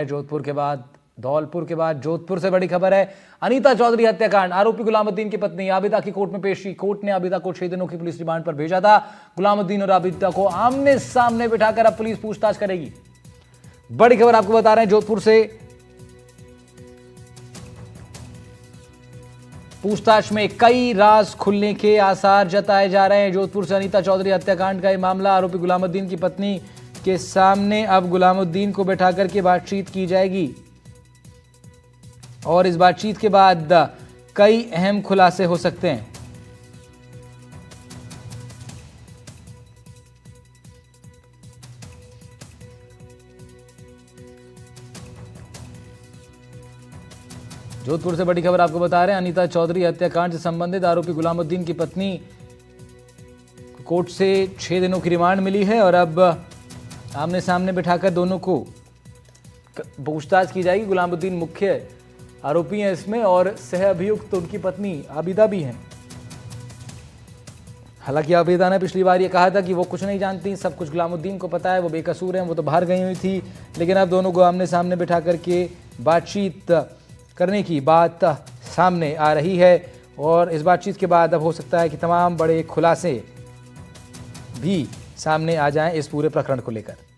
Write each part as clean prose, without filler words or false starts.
जोधपुर के बाद धौलपुर के बाद जोधपुर से बड़ी खबर है। अनीता चौधरी हत्याकांड, आरोपी गुलामुद्दीन की पत्नी आबिदा की कोर्ट में पेशी। कोर्ट ने आबिदा को 6 दिनों की पुलिस रिमांड पर भेजा था। गुलामुद्दीन और आबिदा को आमने सामने बिठाकर अब पुलिस पूछताछ करेगी। बड़ी खबर आपको बता रहे हैं जोधपुर से। पूछताछ में कई राज खुलने के आसार जताए जा रहे हैं। जोधपुर से अनीता चौधरी हत्याकांड का यह मामला, आरोपी गुलामुद्दीन की पत्नी के सामने अब गुलामुद्दीन को बैठाकर के बातचीत की जाएगी और इस बातचीत के बाद कई अहम खुलासे हो सकते हैं। जोधपुर से बड़ी खबर आपको बता रहे हैं। अनीता चौधरी हत्याकांड से संबंधित आरोपी गुलामुद्दीन की पत्नी कोर्ट से 6 दिनों की रिमांड मिली है और अब आमने सामने बिठाकर दोनों को पूछताछ की जाएगी। गुलामुद्दीन मुख्य आरोपी हैं इसमें और सह अभियुक्त उनकी पत्नी आबिदा भी हैं। हालांकि आबिदा ने पिछली बार ये कहा था कि वो कुछ नहीं जानती, सब कुछ गुलामुद्दीन को पता है, वो बेकसूर हैं, वो तो बाहर गई हुई थी। लेकिन अब दोनों को आमने सामने बिठा करके बातचीत करने की बात सामने आ रही है और इस बातचीत के बाद अब हो सकता है कि तमाम बड़े खुलासे भी सामने आ जाएं इस पूरे प्रकरण को लेकर।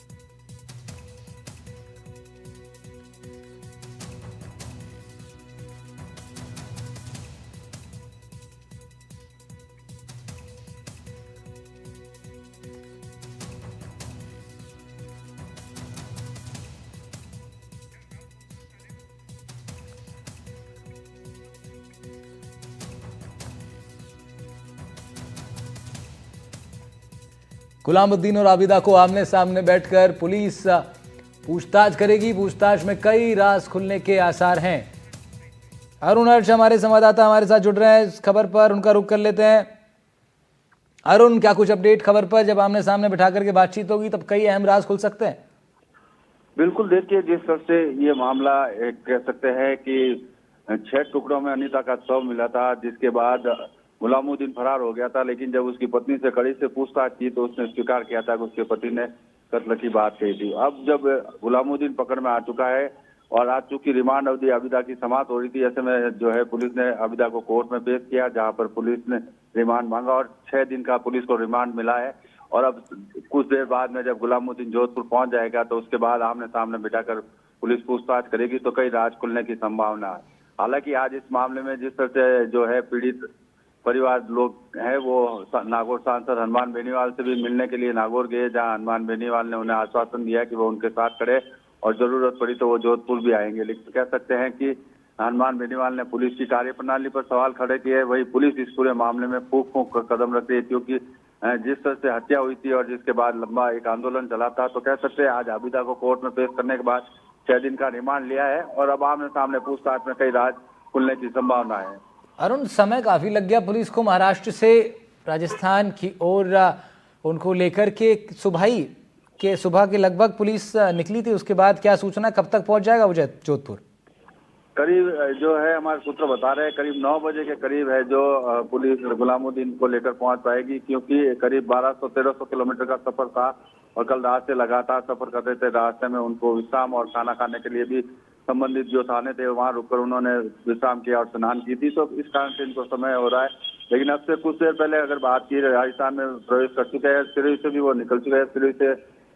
गुलामुद्दीन और आबिदा को आमने सामने बैठकर पुलिस पूछताछ करेगी। पूछताछ में कई राज खुलने के आसार हैं। अरुण हर्ष हमारे संवाददाता हमारे साथ जुड़ रहे हैं इस खबर पर, उनका रुख कर लेते हैं। अरुण, क्या कुछ अपडेट खबर पर? जब आमने सामने बिठा करके बातचीत होगी तब कई अहम राज खुल सकते हैं। बिल्कुल, देखिए जिस तरह से ये मामला कह सकते हैं कि 6 टुकड़ों में अनीता का शव मिला था, जिसके बाद गुलामुद्दीन फरार हो गया था। लेकिन जब उसकी पत्नी से कड़ी से पूछताछ की तो उसने स्वीकार किया था कि उसके पति ने कत्ल की बात कही थी। अब जब गुलामुद्दीन पकड़ में आ चुका है और आज चूंकि रिमांड अवधि आबिदा की समाप्त हो रही थी, ऐसे में जो है पुलिस ने आबिदा को कोर्ट में पेश किया, जहां पर पुलिस ने रिमांड मांगा और 6 दिन का पुलिस को रिमांड मिला है। और अब कुछ देर बाद में जब गुलामुद्दीन जोधपुर पहुंच जाएगा तो उसके बाद आमने सामने बिठाकर पुलिस पूछताछ करेगी तो कई राज खुलने की संभावना है। हालांकि आज इस मामले में जिस तरह से जो है पीड़ित परिवार लोग हैं वो नागौर सांसद हनुमान बेनीवाल से भी मिलने के लिए नागौर गए, जहां हनुमान बेनीवाल ने उन्हें आश्वासन दिया कि वो उनके साथ खड़े और जरूरत पड़ी तो वो जोधपुर भी आएंगे। लेकिन कह सकते हैं कि हनुमान बेनीवाल ने पुलिस की कार्यप्रणाली पर सवाल खड़े किए। वही पुलिस इस पूरे मामले में फूंक फूंक कर कदम रख रही है, क्योंकि जिस तरह से हत्या हुई थी और जिसके बाद लंबा एक आंदोलन चला था, तो कह सकते हैं आज आबिदा को कोर्ट में पेश करने के बाद 6 दिन का रिमांड लिया है और अब आमने सामने पूछताछ में कई राज खुलने की संभावना है। अरुण, समय काफी लग गया पुलिस को महाराष्ट्र से राजस्थान की ओर उनको लेकर के। सुबह के लगभग पुलिस निकली थी, उसके बाद क्या सूचना, कब तक पहुंच जाएगा वो जोधपुर? करीब जो है हमारे सूत्र बता रहे हैं करीब 9 बजे के करीब है जो पुलिस गुलामुद्दीन को लेकर पहुंच पाएगी, क्योंकि करीब 1200-1300 किलोमीटर का सफर था और कल रात से लगातार सफर कर रहे थे। रास्ते में उनको विश्राम और खाना खाने के लिए भी संबंधित जो थाने थे वहां रुककर उन्होंने विश्राम किया और स्नान की थी, तो इस कारण से इनको समय हो रहा है। लेकिन अब से कुछ देर पहले अगर बात की, राजस्थान में प्रवेश कर चुके हैं, सिरोही से भी वो निकल चुके हैं। सिरोही से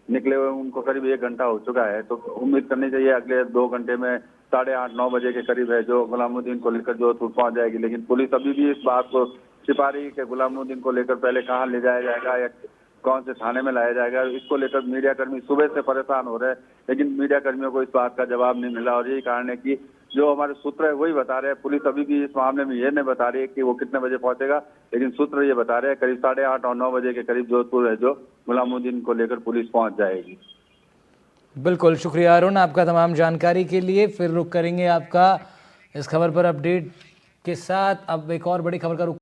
निकले हुए उनको करीब 1 घंटा हो चुका है, तो उम्मीद करनी चाहिए अगले 2 घंटे में 8:30-9 बजे के करीब है जो गुलामुद्दीन को लेकर जोधपुर पहुंच जाएगी। लेकिन पुलिस अभी भी इस बात को छिपा रही है कि गुलामुद्दीन को लेकर पहले कहाँ ले जाया जाएगा या कौन से थाने में लाया जाएगा। इसको लेकर मीडिया कर्मी सुबह से परेशान हो रहे हैं, लेकिन मीडिया कर्मियों को इस बात का जवाब नहीं मिला और यही कारण है कि जो हमारे सूत्र है वही बता रहे हैं। पुलिस अभी भी इस मामले में ये नहीं बता रही है कि वो कितने बजे पहुंचेगा, लेकिन सूत्र ये बता रहे हैं करीब 8:30 और 9 बजे के करीब जोधपुर है जो गुलामुद्दीन को लेकर पुलिस पहुंच जाएगी। बिल्कुल, शुक्रिया अरुण आपका तमाम जानकारी के लिए। फिर रुक करेंगे आपका इस खबर पर अपडेट के साथ। अब एक और बड़ी खबर का रुख